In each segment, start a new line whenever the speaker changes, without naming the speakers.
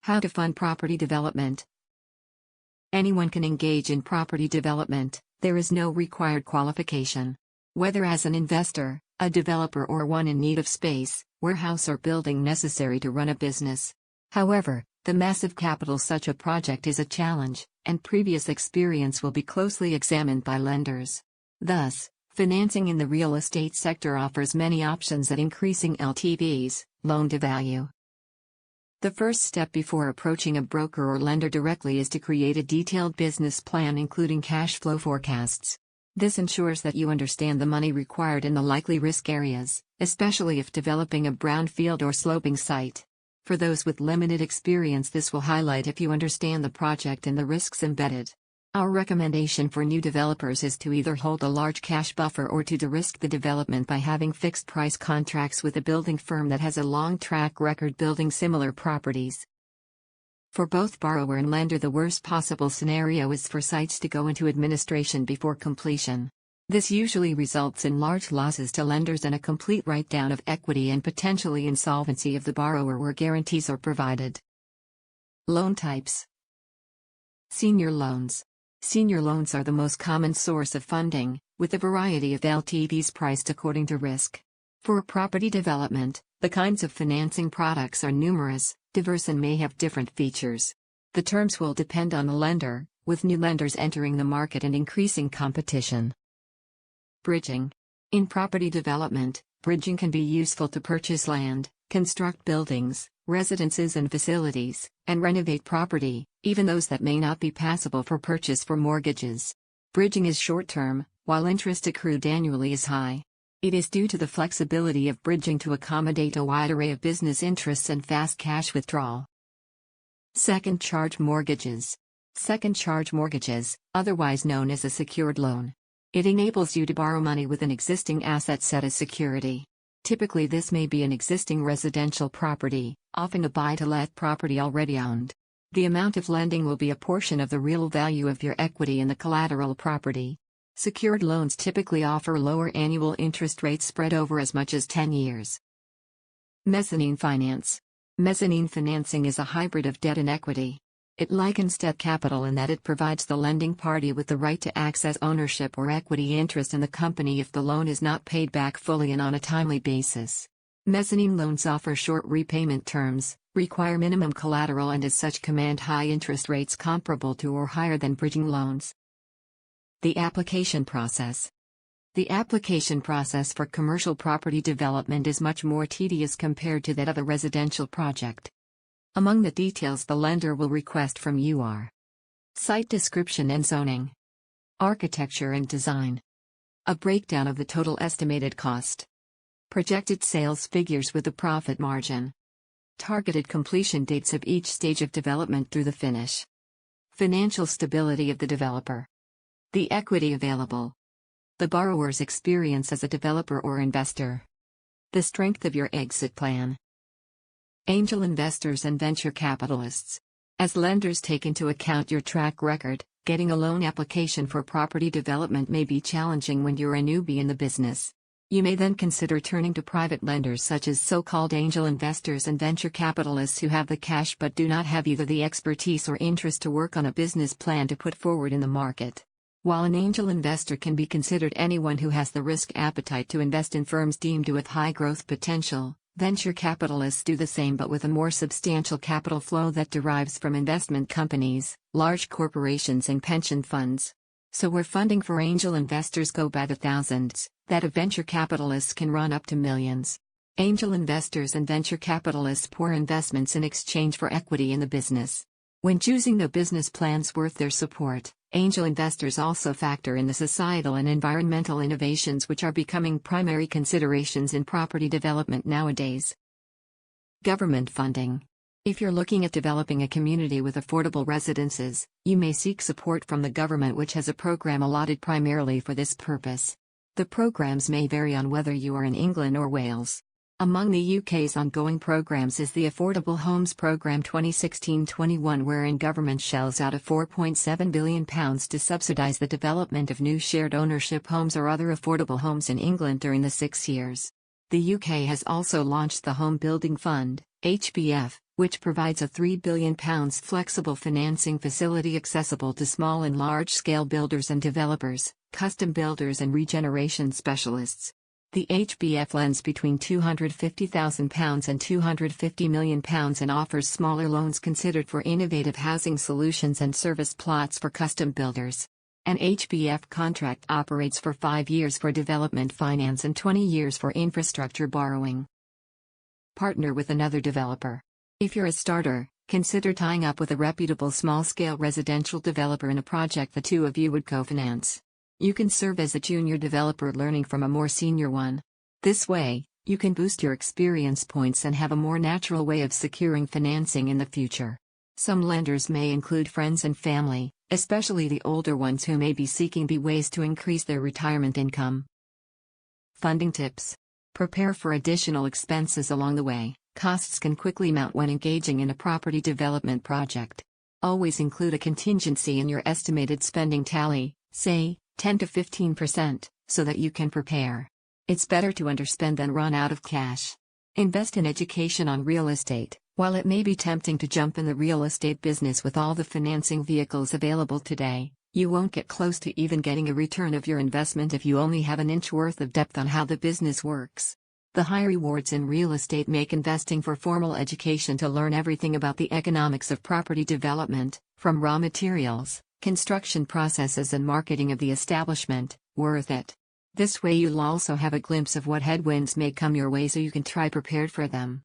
How to fund property development. Anyone can engage in property development, there is no required qualification. Whether as an investor, a developer, or one in need of space, warehouse, or building necessary to run a business. However, the massive capital such a project is a challenge, and previous experience will be closely examined by lenders. Thus, financing in the real estate sector offers many options at increasing LTVs, loan-to-value. The first step before approaching a broker or lender directly is to create a detailed business plan including cash flow forecasts. This ensures that you understand the money required in the likely risk areas, especially if developing a brownfield or sloping site. For those with limited experience, this will highlight if you understand the project and the risks embedded. Our recommendation for new developers is to either hold a large cash buffer or to de-risk the development by having fixed-price contracts with a building firm that has a long track record building similar properties. For both borrower and lender, the worst possible scenario is for sites to go into administration before completion. This usually results in large losses to lenders and a complete write-down of equity and potentially insolvency of the borrower where guarantees are provided. Loan types. Senior loans. Senior loans are the most common source of funding, with a variety of LTVs priced according to risk. For property development, the kinds of financing products are numerous, diverse, and may have different features. The terms will depend on the lender, with new lenders entering the market and increasing competition. Bridging. In property development, bridging can be useful to purchase land, construct buildings, residences and facilities, and renovate property, even those that may not be passable for purchase for mortgages. Bridging is short-term, while interest accrued annually is high. It is due to the flexibility of bridging to accommodate a wide array of business interests and fast cash withdrawal. Second charge mortgages. Second charge mortgages, otherwise known as a secured loan. It enables you to borrow money with an existing asset set as security. Typically, this may be an existing residential property, often a buy-to-let property already owned. The amount of lending will be a portion of the real value of your equity in the collateral property. Secured loans typically offer lower annual interest rates spread over as much as 10 years. Mezzanine finance. Mezzanine financing is a hybrid of debt and equity. It likens debt capital in that it provides the lending party with the right to access ownership or equity interest in the company if the loan is not paid back fully and on a timely basis. Mezzanine loans offer short repayment terms, require minimum collateral, and as such command high interest rates comparable to or higher than bridging loans. The application process. The application process for commercial property development is much more tedious compared to that of a residential project. Among the details the lender will request from you are site description and zoning, architecture and design, a breakdown of the total estimated cost, projected sales figures with a profit margin, targeted completion dates of each stage of development through the finish, financial stability of the developer, the equity available, the borrower's experience as a developer or investor, the strength of your exit plan. Angel investors and venture capitalists. As lenders take into account your track record, getting a loan application for property development may be challenging when you're a newbie in the business. You may then consider turning to private lenders such as so-called angel investors and venture capitalists who have the cash but do not have either the expertise or interest to work on a business plan to put forward in the market. While an angel investor can be considered anyone who has the risk appetite to invest in firms deemed with high growth potential, venture capitalists do the same but with a more substantial capital flow that derives from investment companies, large corporations and pension funds. So where funding for angel investors go by the thousands, that of venture capitalists can run up to millions. Angel investors and venture capitalists pour investments in exchange for equity in the business. When choosing the business plans worth their support, angel investors also factor in the societal and environmental innovations which are becoming primary considerations in property development nowadays. Government funding. If you're looking at developing a community with affordable residences, you may seek support from the government, which has a program allotted primarily for this purpose. The programs may vary on whether you are in England or Wales. Among the UK's ongoing programs is the Affordable Homes Programme 2016-21, wherein government shells out £4.7 billion to subsidise the development of new shared ownership homes or other affordable homes in England during the 6 years. The UK has also launched the Home Building Fund, HBF, which provides a £3 billion flexible financing facility accessible to small and large-scale builders and developers, custom builders and regeneration specialists. The HBF lends between £250,000 and £250 million and offers smaller loans considered for innovative housing solutions and service plots for custom builders. An HBF contract operates for 5 years for development finance and 20 years for infrastructure borrowing. Partner with another developer. If you're a starter, consider tying up with a reputable small-scale residential developer in a project the two of you would co-finance. You can serve as a junior developer learning from a more senior one. This way, you can boost your experience points and have a more natural way of securing financing in the future. Some lenders may include friends and family, especially the older ones who may be seeking ways to increase their retirement income. Funding tips. Prepare for additional expenses along the way. Costs can quickly mount when engaging in a property development project. Always include a contingency in your estimated spending tally, say, 10 to 15%, so that you can prepare. It's better to underspend than run out of cash. Invest in education on real estate. While it may be tempting to jump in the real estate business with all the financing vehicles available today, you won't get close to even getting a return of your investment if you only have an inch worth of depth on how the business works. The high rewards in real estate make investing for formal education to learn everything about the economics of property development, from raw materials, construction processes and marketing of the establishment, worth it. This way you'll also have a glimpse of what headwinds may come your way so you can try prepared for them.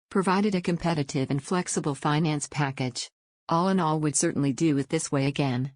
Provided a competitive and flexible finance package. All in all, would certainly do it this way again.